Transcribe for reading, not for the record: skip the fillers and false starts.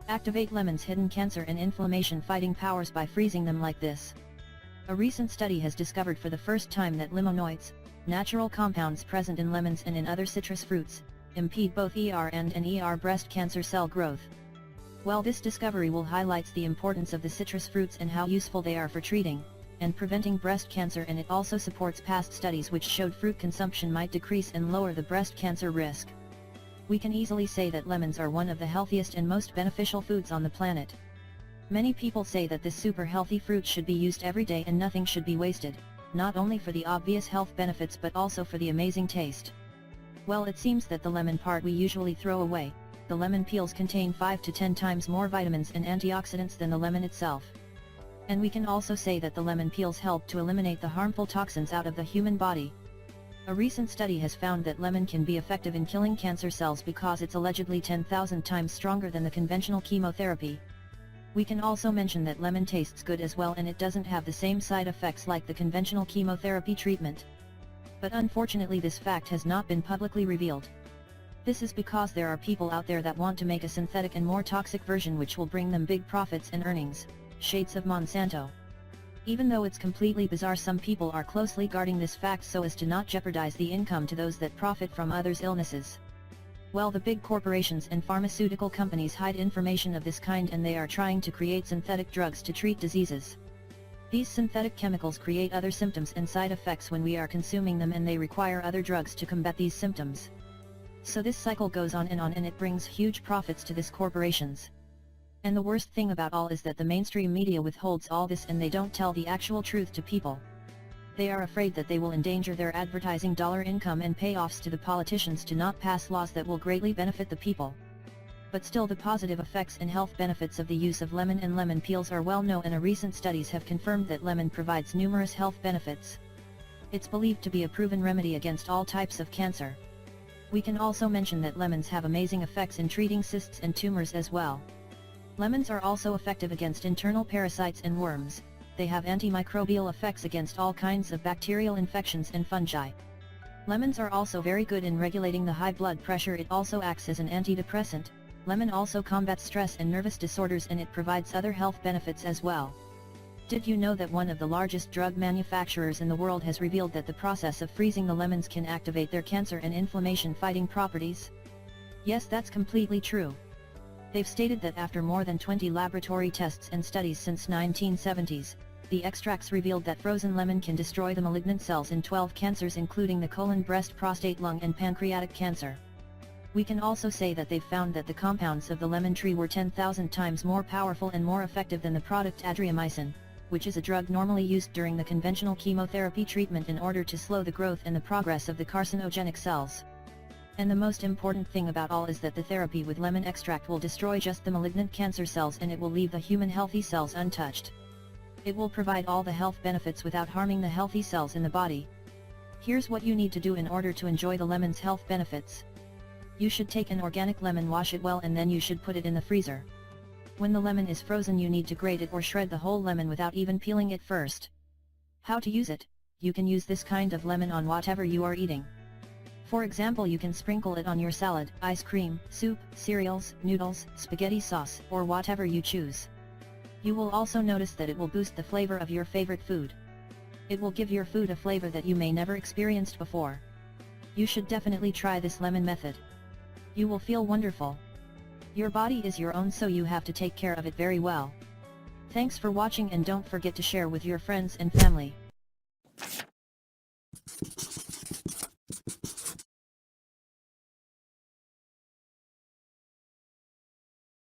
Activate lemon's hidden cancer and inflammation fighting powers by freezing them like this. A recent study has discovered for the first time that limonoids, natural compounds present in lemons and in other citrus fruits, impede both ER and ER breast cancer cell growth. Well, this discovery will highlight the importance of the citrus fruits and how useful they are for treating and preventing breast cancer, and it also supports past studies which showed fruit consumption might decrease and lower the breast cancer risk. We can easily say that lemons are one of the healthiest and most beneficial foods on the planet. Many people say that this super healthy fruit should be used every day and nothing should be wasted, not only for the obvious health benefits but also for the amazing taste. Well, it seems that the lemon part we usually throw away. The lemon peels contain 5 to 10 times more vitamins and antioxidants than the lemon itself. And we can also say that the lemon peels help to eliminate the harmful toxins out of the human body. A recent study has found that lemon can be effective in killing cancer cells because it's allegedly 10,000 times stronger than the conventional chemotherapy. We can also mention that lemon tastes good as well, and it doesn't have the same side effects like the conventional chemotherapy treatment. But unfortunately this fact has not been publicly revealed. This is because there are people out there that want to make a synthetic and more toxic version which will bring them big profits and earnings, shades of Monsanto. Even though it's completely bizarre, some people are closely guarding this fact so as to not jeopardize the income to those that profit from others' illnesses. Well, the big corporations and pharmaceutical companies hide information of this kind, and they are trying to create synthetic drugs to treat diseases. These synthetic chemicals create other symptoms and side effects when we are consuming them, and they require other drugs to combat these symptoms. So this cycle goes on, and it brings huge profits to these corporations. And the worst thing about all is that the mainstream media withholds all this and they don't tell the actual truth to people. They are afraid that they will endanger their advertising dollar income and payoffs to the politicians to not pass laws that will greatly benefit the people. But still, the positive effects and health benefits of the use of lemon and lemon peels are well known, and recent studies have confirmed that lemon provides numerous health benefits. It's believed to be a proven remedy against all types of cancer. We can also mention that lemons have amazing effects in treating cysts and tumors as well. Lemons are also effective against internal parasites and worms. They have antimicrobial effects against all kinds of bacterial infections and fungi. Lemons are also very good in regulating the high blood pressure. It also acts as an antidepressant. Lemon also combats stress and nervous disorders, and it provides other health benefits as well. Did you know that one of the largest drug manufacturers in the world has revealed that the process of freezing the lemons can activate their cancer and inflammation fighting properties? Yes, that's completely true. They've stated that after more than 20 laboratory tests and studies since 1970s, the extracts revealed that frozen lemon can destroy the malignant cells in 12 cancers, including the colon, breast, prostate, lung, and pancreatic cancer. We can also say that they've found that the compounds of the lemon tree were 10,000 times more powerful and more effective than the product adriamycin, which is a drug normally used during the conventional chemotherapy treatment in order to slow the growth and the progress of the carcinogenic cells. And the most important thing about all is that the therapy with lemon extract will destroy just the malignant cancer cells, and it will leave the human healthy cells untouched. It will provide all the health benefits without harming the healthy cells in the body. Here's what you need to do in order to enjoy the lemon's health benefits. You should take an organic lemon, wash it well, and then you should put it in the freezer. When the lemon is frozen, you need to grate it or shred the whole lemon without even peeling it first. How to use it? You can use this kind of lemon on whatever you are eating. For example, you can sprinkle it on your salad, ice cream, soup, cereals, noodles, spaghetti sauce, or whatever you choose. You will also notice that it will boost the flavor of your favorite food. It will give your food a flavor that you may never experienced before. You should definitely try this lemon method. You will feel wonderful. Your body is your own, so you have to take care of it very well. Thanks for watching, and don't forget to share with your friends and family.